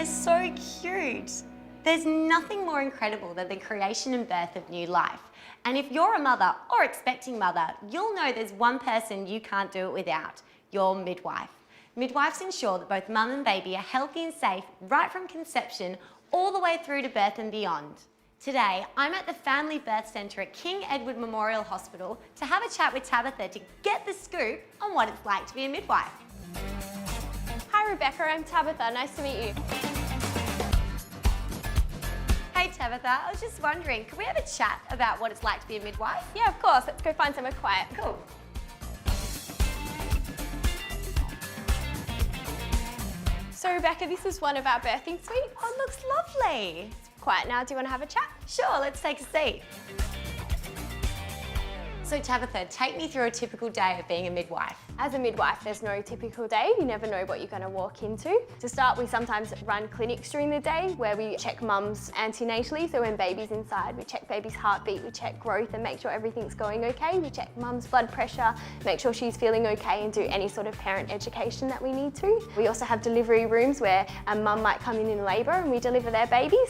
they're so cute. There's nothing more incredible than the creation and birth of new life. And if you're a mother or expecting mother, you'll know there's one person you can't do it without, your midwife. Midwives ensure that both mum and baby are healthy and safe right from conception all the way through to birth and beyond. Today, I'm at the Family Birth Centre at King Edward Memorial Hospital to have a chat with Tabitha to get the scoop on what it's like to be a midwife. Hi Rebecca, I'm Tabitha. Nice to meet you. Hey Tabitha, I was just wondering, can we have a chat about what it's like to be a midwife? Yeah, of course. Let's go find somewhere quiet. Cool. So Rebecca, this is one of our birthing suites. Oh, it looks lovely. Quiet now. Do you want to have a chat? Sure, let's take a seat. So Tabitha, take me through a typical day of being a midwife. As a midwife, there's no typical day. You never know what you're going to walk into. To start, we sometimes run clinics during the day where we check mums antenatally. So when baby's inside, we check baby's heartbeat, we check growth and make sure everything's going okay. We check mum's blood pressure, make sure she's feeling okay and do any sort of parent education that we need to. We also have delivery rooms where a mum might come in labour and we deliver their babies,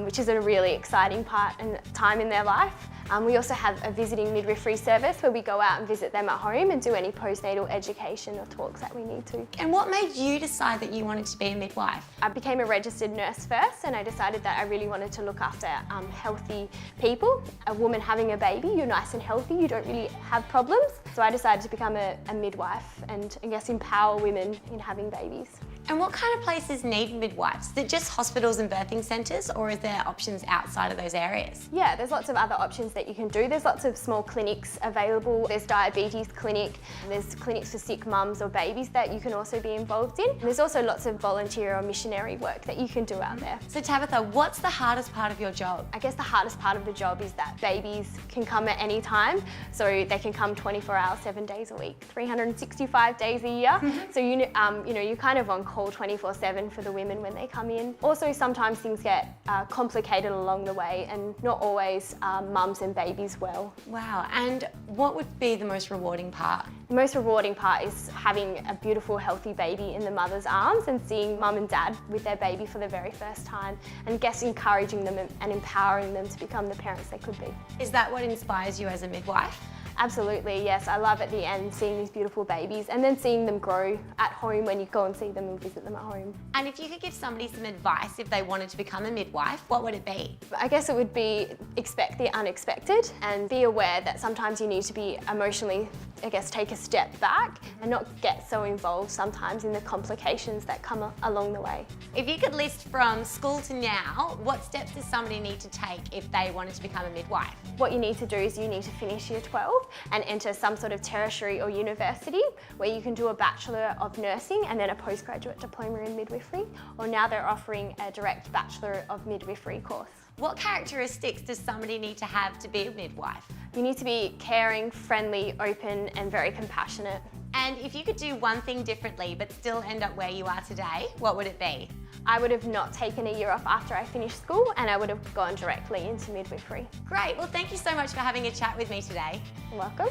which is a really exciting part and time in their life. We also have a visiting midwifery service where we go out and visit them at home and do any postnatal education or talks that we need to. And what made you decide that you wanted to be a midwife? I became a registered nurse first and I decided that I really wanted to look after healthy people. A woman having a baby, you're nice and healthy, you don't really have problems. So I decided to become a midwife and I guess empower women in having babies. And what kind of places need midwives? Is it just hospitals and birthing centres or is there options outside of those areas? Yeah, there's lots of other options that you can do. There's lots of small clinics available. There's diabetes clinic, there's clinics for sick mums or babies that you can also be involved in. There's also lots of volunteer or missionary work that you can do out there. So Tabitha, what's the hardest part of your job? I guess the hardest part of the job is that babies can come at any time. So they can come 24 hours, 7 days a week, 365 days a year. So you're kind of on call 24/7 for the women when they come in. Also, sometimes things get complicated along the way and not always mums and babies well. Wow, and what would be the most rewarding part? The most rewarding part is having a beautiful, healthy baby in the mother's arms and seeing mum and dad with their baby for the very first time and I guess encouraging them and empowering them to become the parents they could be. Is that what inspires you as a midwife? Absolutely, yes. I love at the end seeing these beautiful babies and then seeing them grow at home when you go and see them and visit them at home. And if you could give somebody some advice if they wanted to become a midwife, what would it be? I guess it would be expect the unexpected and be aware that sometimes you need to be emotionally, I guess, take a step back and not get so involved sometimes in the complications that come along the way. If you could list from school to now, what steps does somebody need to take if they wanted to become a midwife? What you need to do is you need to finish year 12 and enter some sort of tertiary or university where you can do a Bachelor of Nursing and then a postgraduate diploma in midwifery, or now they're offering a direct Bachelor of Midwifery course. What characteristics does somebody need to have to be a midwife? You need to be caring, friendly, open and very compassionate. And if you could do one thing differently but still end up where you are today, what would it be? I would have not taken a year off after I finished school and I would have gone directly into midwifery. Great, well thank you so much for having a chat with me today. You're welcome.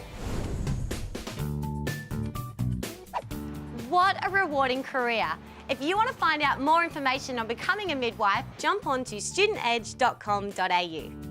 What a rewarding career. If you want to find out more information on becoming a midwife, jump on to studentedge.com.au.